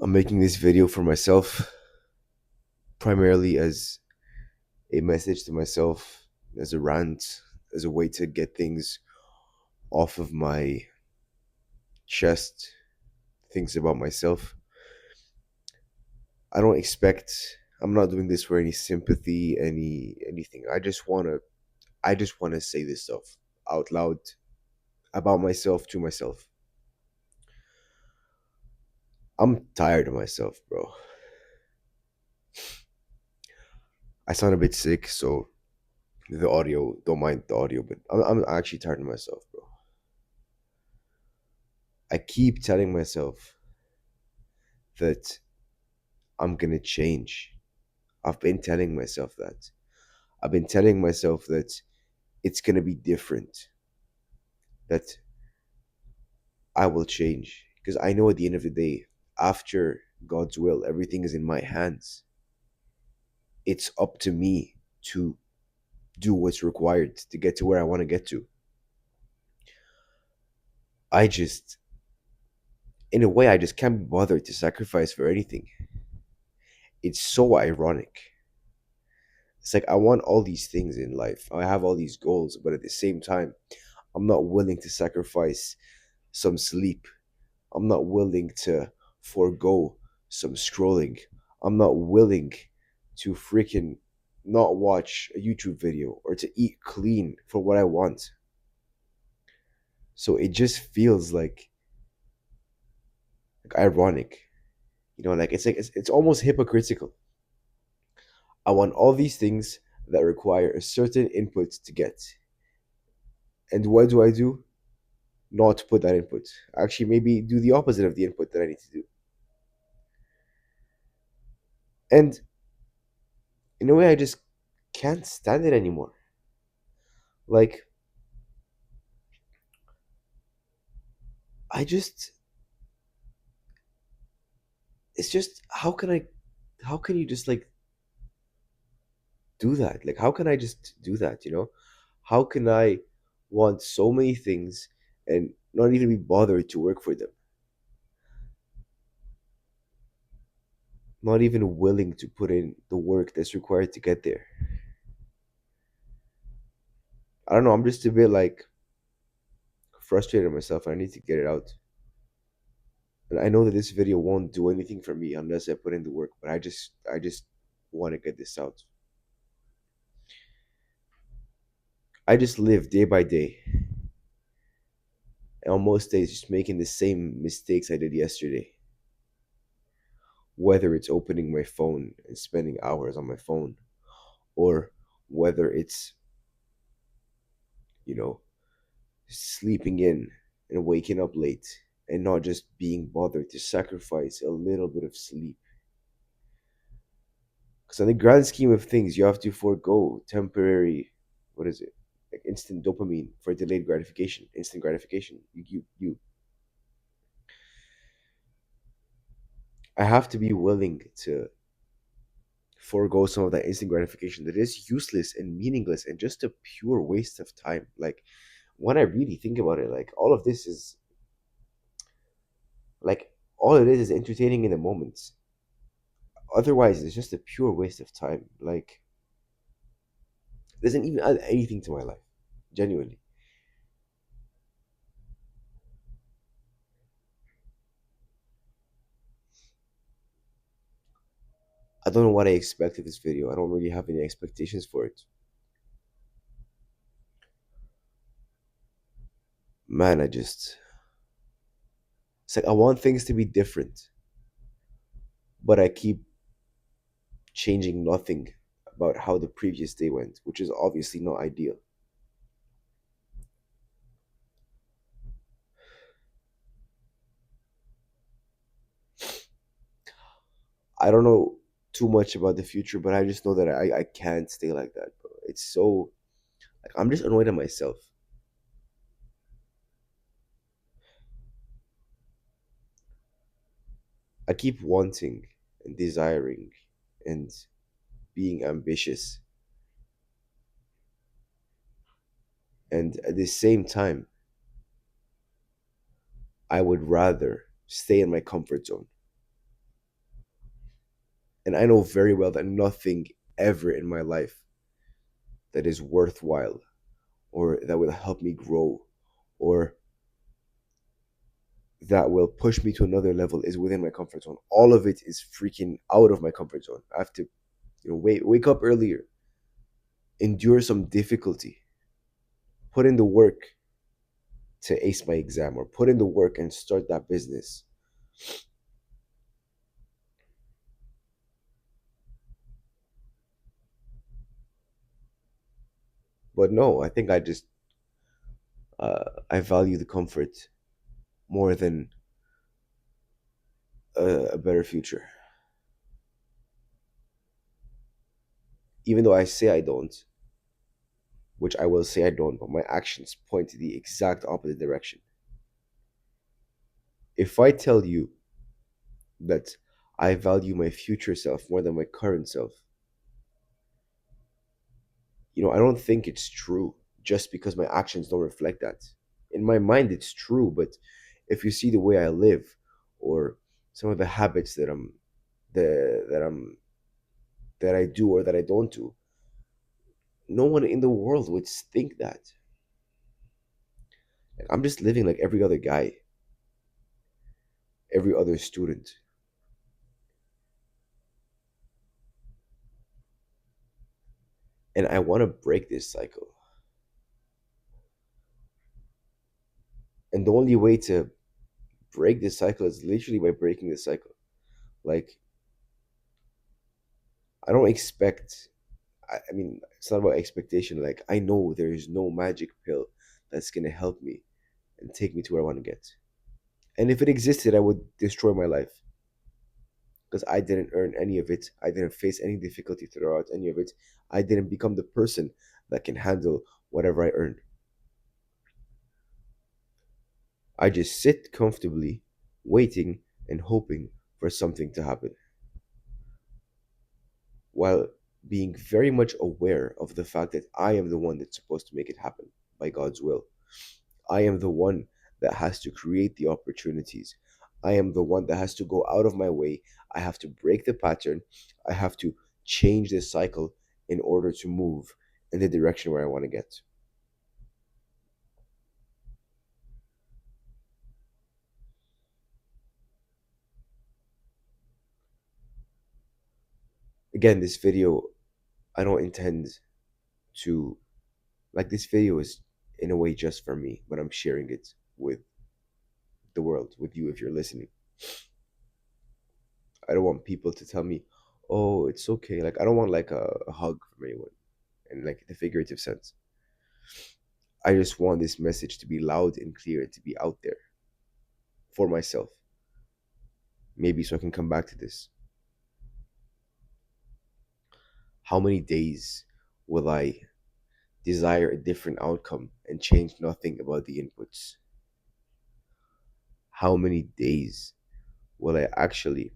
I'm making this video for myself, primarily as a message to myself, as a rant, as a way to get things off of my chest, things about myself. I don't expect I'm not doing this for any sympathy, anything. I just wanna say this stuff out loud about myself to myself. I'm tired of myself, bro. I sound a bit sick, so the audio, don't mind the audio, but I'm actually tired of myself, bro. I keep telling myself that I'm gonna change. I've been telling myself that. I've been telling myself that it's gonna be different, that I will change. Because I know at the end of the day, after God's will, everything is in my hands. It's up to me to do what's required to get to where I want to get to. I just, in a way, I just can't be bothered to sacrifice for anything. It's so ironic. It's like I want all these things in life. I have all these goals, but at the same time, I'm not willing to sacrifice some sleep. I'm not willing to forego some scrolling. I'm not willing to freaking not watch a YouTube video or to eat clean for what I want. So it just feels like ironic. Like it's almost hypocritical. I want all these things that require a certain input to get. And what do I do? Not put that input. Actually, maybe do the opposite of the input that I need to do. And in a way, I just can't stand it anymore. Like, I just, it's just, how can you just like do that? Like, how can I just do that? How can I want so many things and not even be bothered to work for them? Not even willing to put in the work that's required to get there. I don't know. I'm just a bit like frustrated myself. I need to get it out. And I know that this video won't do anything for me unless I put in the work, but I just want to get this out. I just live day by day, and on most days just making the same mistakes I did yesterday. Whether it's opening my phone and spending hours on my phone, or whether it's, you know, sleeping in and waking up late and not just being bothered to sacrifice a little bit of sleep. Because in the grand scheme of things, you have to forego temporary, what is it, like instant dopamine for delayed gratification, instant gratification. I have to be willing to forego some of that instant gratification that is useless and meaningless and just a pure waste of time. Like when I really think about it, like all of this is like all it is entertaining in the moment. Otherwise, it's just a pure waste of time. Like it doesn't even add anything to my life. Genuinely. I don't know what I expect of this video. I don't really have any expectations for it. Man, it's like I want things to be different, but I keep changing nothing about how the previous day went, which is obviously not ideal. I don't know too much about the future, but I just know that I can't stay like that, bro. It's so like I'm just annoyed at myself. I keep wanting and desiring and being ambitious, and at the same time, I would rather stay in my comfort zone. And I know very well that nothing ever in my life that is worthwhile or that will help me grow or that will push me to another level is within my comfort zone. All of it is freaking out of my comfort zone. I have to, wake up earlier, endure some difficulty, put in the work to ace my exam or put in the work and start that business. But no, I think I value the comfort more than a better future. Even though I say I don't, which I will say I don't, but my actions point to the exact opposite direction. If I tell you that I value my future self more than my current self, I don't think it's true just because my actions don't reflect that. In my mind, it's true, but if you see the way I live or some of the habits the, that I'm that I do or that I don't do, no one in the world would think that. Like, I'm just living like every other guy, every other student, and I want to break this cycle. And the only way to break this cycle is literally by breaking the cycle. Like, I don't expect. I mean, it's not about expectation. Like, I know there is no magic pill that's gonna help me and take me to where I want to get. And if it existed, I would destroy my life because I didn't earn any of it. I didn't face any difficulty throughout any of it. I didn't become the person that can handle whatever I earned. I just sit comfortably, waiting and hoping for something to happen, while being very much aware of the fact that I am the one that's supposed to make it happen by God's will. I am the one that has to create the opportunities. I am the one that has to go out of my way. I have to break the pattern. I have to change this cycle in order to move in the direction where I want to get. Again, this video, I don't intend to, like, this video is in a way just for me, but I'm sharing it with the world, with you if you're listening. I don't want people to tell me, oh, it's okay. Like, I don't want like a hug from anyone in like the figurative sense. I just want this message to be loud and clear, to be out there for myself. Maybe so I can come back to this. How many days will I desire a different outcome and change nothing about the inputs? How many days will I actually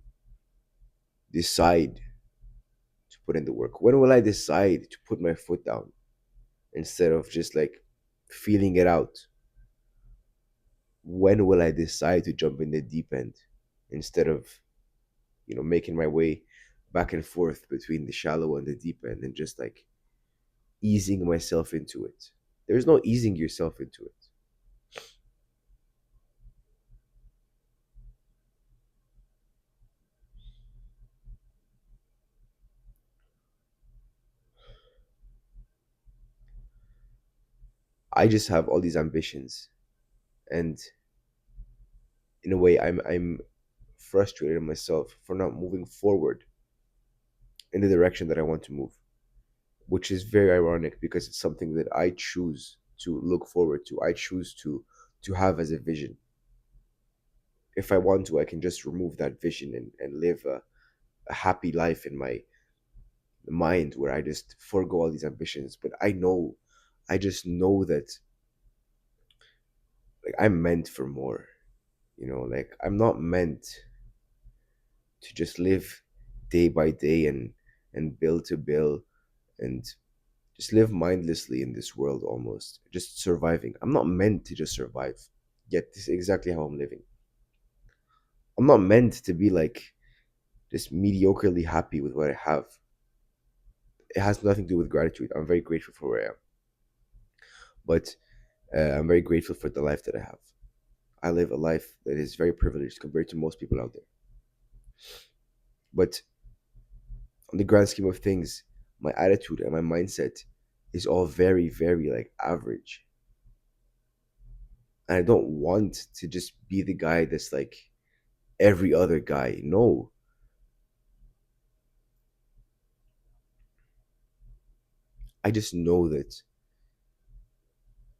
decide to put in the work? When will I decide to put my foot down instead of just like feeling it out? When will I decide to jump in the deep end instead of, making my way back and forth between the shallow and the deep end and just like easing myself into it? There's no easing yourself into it. I just have all these ambitions, and in a way, I'm frustrated at myself for not moving forward in the direction that I want to move, which is very ironic because it's something that I choose to look forward to. I choose to have as a vision. If I want to, I can just remove that vision and live a happy life in my mind where I just forego all these ambitions. But I just know that like I'm meant for more. Like I'm not meant to just live day by day and bill to bill and just live mindlessly in this world almost, just surviving. I'm not meant to just survive. Yet this is exactly how I'm living. I'm not meant to be like just mediocrely happy with what I have. It has nothing to do with gratitude. I'm very grateful for where I am, but I'm very grateful for the life that I have. I live a life that is very privileged compared to most people out there. But on the grand scheme of things, my attitude and my mindset is all very, very like average. And I don't want to just be the guy that's like every other guy. No, I just know that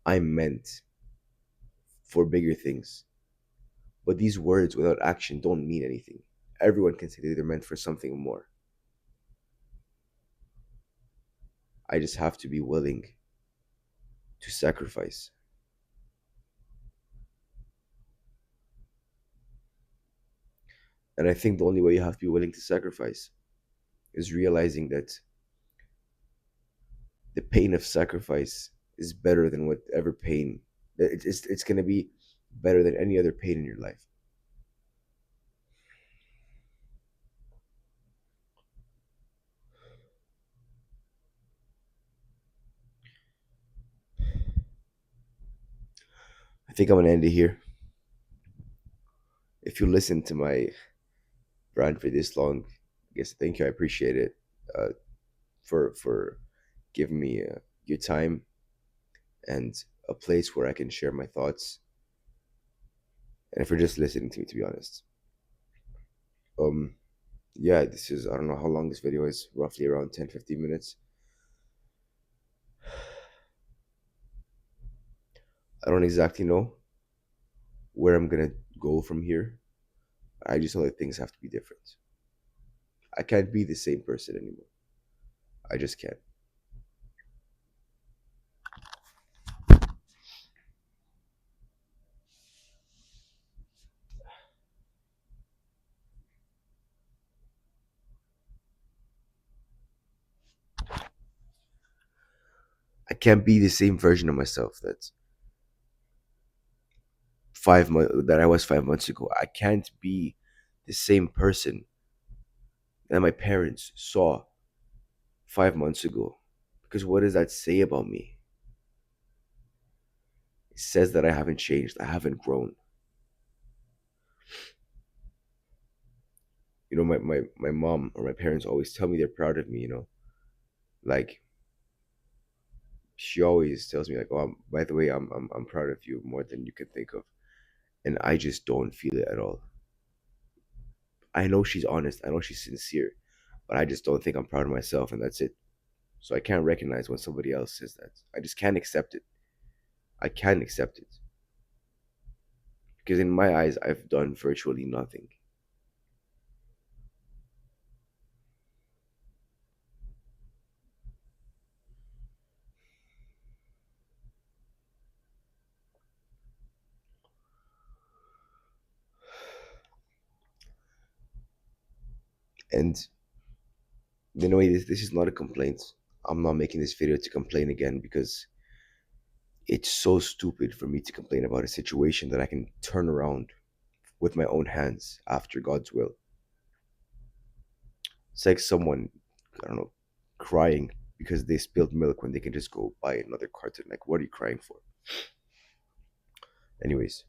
I'm meant for bigger things. But these words without action don't mean anything. Everyone can say that they're meant for something more. I just have to be willing to sacrifice. And I think the only way you have to be willing to sacrifice is realizing that the pain of sacrifice is better than whatever pain. It's going to be better than any other pain in your life. I think I'm going to end it here. If you listen to my rant for this long, I guess thank you. I appreciate it. Uh, for giving me your time and a place where I can share my thoughts, and for just listening to me. To be honest, um, yeah, this is, I don't know how long this video is. Roughly around 10-15 minutes. I don't exactly know where I'm gonna go from here. I just know that things have to be different. I can't be the same person anymore. I just can't. I can't be the same version of myself that I was 5 months ago. I can't be the same person that my parents saw 5 months ago. Because what does that say about me? It says that I haven't changed. I haven't grown. My mom or my parents always tell me they're proud of me. Like, she always tells me like, "Oh, by the way, I'm proud of you more than you can think of," and I just don't feel it at all. I know she's honest. I know she's sincere, but I just don't think I'm proud of myself, and that's it. So I can't recognize when somebody else says that. I just can't accept it. I can't accept it because in my eyes, I've done virtually nothing. And this is not a complaint. I'm not making this video to complain again because it's so stupid for me to complain about a situation that I can turn around with my own hands after God's will. It's like someone, I don't know, crying because they spilled milk when they can just go buy another carton. Like, what are you crying for? Anyways,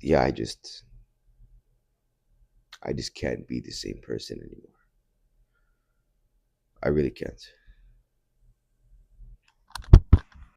yeah, I just can't be the same person anymore. I really can't.